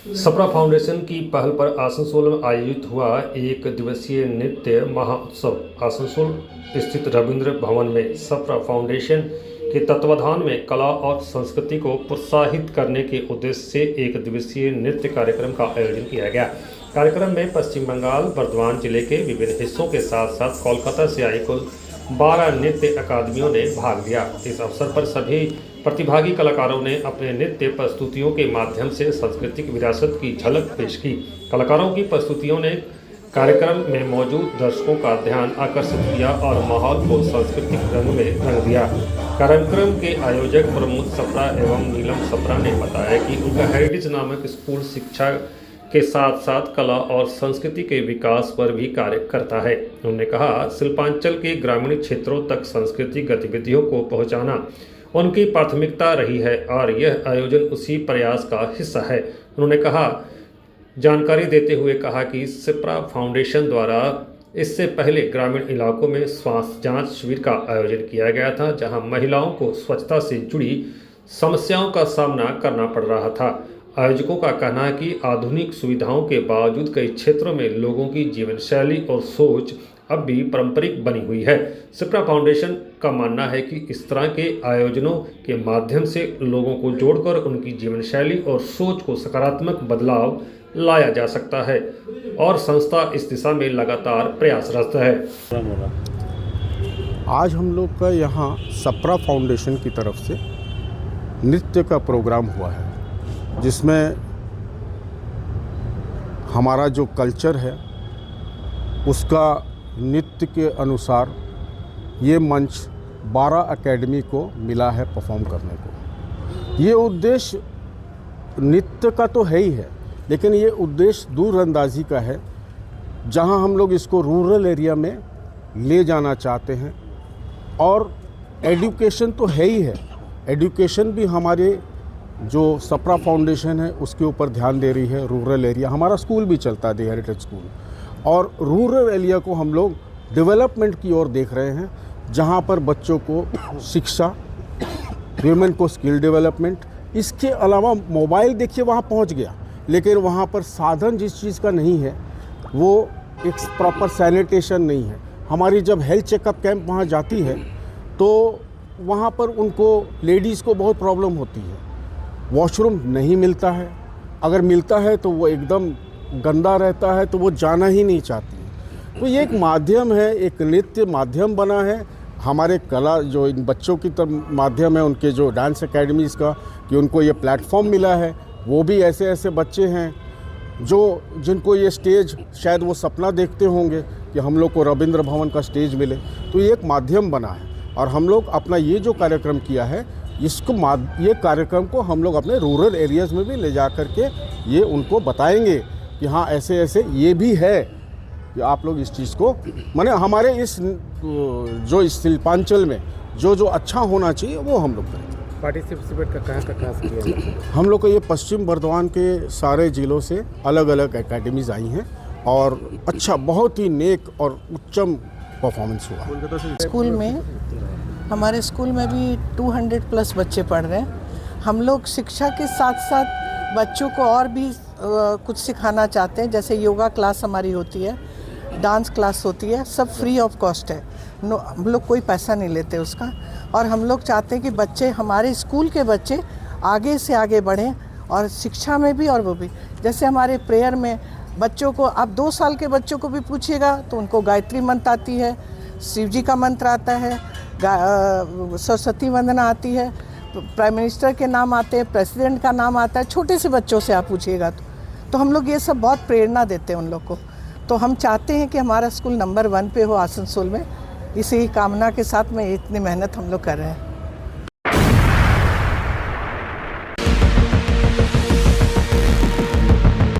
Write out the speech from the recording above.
Sapra foundation की पहल पर आसनसोल में आयोजित हुआ एक दिवसीय नृत्य महोत्सव। आसनसोल स्थित रविंद्र भवन में सप्रा फाउंडेशन के तत्वाधान में कला और संस्कृति को प्रोत्साहित करने के उद्देश्य से एक दिवसीय नृत्य कार्यक्रम का आयोजन किया गया। कार्यक्रम में पश्चिम बंगाल बर्धमान जिले के विभिन्न हिस्सों के साथ साथ कोलकाता से आई कुल 12 नृत्य अकादमियों ने भाग लिया। इस अवसर पर सभी प्रतिभागी कलाकारों ने अपने नृत्य प्रस्तुतियों के माध्यम से सांस्कृतिक विरासत की झलक पेश की। कलाकारों की प्रस्तुतियों ने कार्यक्रम में मौजूद दर्शकों का ध्यान आकर्षित किया और माहौल को सांस्कृतिक रंग में रंग दिया। कार्यक्रम के आयोजक प्रमोद सप्रा एवं नीलम सप्रा ने बताया कि उनका हेरिटेज नामक स्कूल शिक्षा के साथ साथ कला और संस्कृति के विकास पर भी कार्य करता है। उन्होंने कहा, शिल्पांचल के ग्रामीण क्षेत्रों तक सांस्कृतिक गतिविधियों को पहुंचाना उनकी प्राथमिकता रही है और यह आयोजन उसी प्रयास का हिस्सा है। उन्होंने कहा, जानकारी देते हुए कहा कि सप्रा फाउंडेशन द्वारा इससे पहले ग्रामीण इलाकों में स्वास्थ्य जांच शिविर का आयोजन किया गया था, जहां महिलाओं को स्वच्छता से जुड़ी समस्याओं का सामना करना पड़ रहा था। आयोजकों का कहना है कि आधुनिक सुविधाओं के बावजूद कई क्षेत्रों में लोगों की जीवन शैली और सोच अब भी पारंपरिक बनी हुई है। सप्रा फाउंडेशन का मानना है कि इस तरह के आयोजनों के माध्यम से लोगों को जोड़कर उनकी जीवन शैली और सोच को सकारात्मक बदलाव लाया जा सकता है और संस्था इस दिशा में लगातार प्रयासरत है। आज हम लोग का यहाँ सप्रा फाउंडेशन की तरफ से नृत्य का प्रोग्राम हुआ है, जिसमें हमारा जो कल्चर है उसका नृत्य के अनुसार ये मंच 12 एकेडमी को मिला है परफॉर्म करने को। ये उद्देश्य नृत्य का तो है ही है, लेकिन ये उद्देश्य दूरअंदाजी का है, जहां हम लोग इसको रूरल एरिया में ले जाना चाहते हैं। और एजुकेशन तो है ही है, एजुकेशन भी हमारे जो सप्रा फाउंडेशन है उसके ऊपर ध्यान दे रही है। रूरल एरिया हमारा स्कूल भी चलता है, द हेरिटेज स्कूल, और रूरल एरिया को हम लोग डेवलपमेंट की ओर देख रहे हैं, जहां पर बच्चों को शिक्षा, वीमेन को स्किल डेवलपमेंट, इसके अलावा मोबाइल देखिए वहां पहुंच गया, लेकिन वहां पर साधन जिस चीज़ का नहीं है वो एक प्रॉपर सैनिटेशन नहीं है। हमारी जब हेल्थ चेकअप कैंप वहाँ जाती है तो वहाँ पर उनको लेडीज़ को बहुत प्रॉब्लम होती है, वॉशरूम नहीं मिलता है, अगर मिलता है तो वो एकदम गंदा रहता है, तो वो जाना ही नहीं चाहती है। तो ये एक माध्यम है, एक नृत्य माध्यम बना है हमारे कला जो इन बच्चों की तरफ माध्यम है, उनके जो डांस एकेडमीज़ का, कि उनको ये प्लेटफॉर्म मिला है। वो भी ऐसे ऐसे बच्चे हैं जो जिनको ये स्टेज शायद वो सपना देखते होंगे कि हम लोग को रविंद्र भवन का स्टेज मिले। तो ये एक माध्यम बना है और हम लोग अपना ये जो कार्यक्रम किया है ये कार्यक्रम को हम लोग अपने रूरल एरियाज़ में भी ले जा कर के ये उनको बताएंगे कि हाँ ऐसे ऐसे ये भी है, कि आप लोग इस चीज़ को माने हमारे इस जो इस शिल्पांचल में जो जो अच्छा होना चाहिए वो हम लोग करें। पार्टिसिपेट का कहाँ से किया? हम लोग को ये पश्चिम बर्धमान के सारे ज़िलों से अलग अलग एकेडमीज़ आई हैं और अच्छा बहुत ही नेक और उच्चम परफॉर्मेंस हुआ। स्कूल में हमारे स्कूल में भी 200 प्लस बच्चे पढ़ रहे हैं। हम लोग शिक्षा के साथ साथ बच्चों को और भी कुछ सिखाना चाहते हैं, जैसे योगा क्लास हमारी होती है, डांस क्लास होती है, सब फ्री ऑफ कॉस्ट है। हम लोग कोई पैसा नहीं लेते उसका। और हम लोग चाहते हैं कि बच्चे, हमारे स्कूल के बच्चे आगे से आगे बढ़ें और शिक्षा में भी और वो भी। जैसे हमारे प्रेयर में बच्चों को, आप 2 साल के बच्चों को भी पूछिएगा तो उनको गायत्री मंत्र आती है, शिव जी का मंत्र आता है, सरस्वती वंदना आती है, प्राइम मिनिस्टर के नाम आते हैं, प्रेसिडेंट का नाम आता है। छोटे से बच्चों से आप पूछिएगा तो हम लोग ये सब बहुत प्रेरणा देते हैं उन लोग को। तो हम चाहते हैं कि हमारा स्कूल नंबर 1 पे हो आसनसोल में। इसी कामना के साथ में इतनी मेहनत हम लोग कर रहे हैं।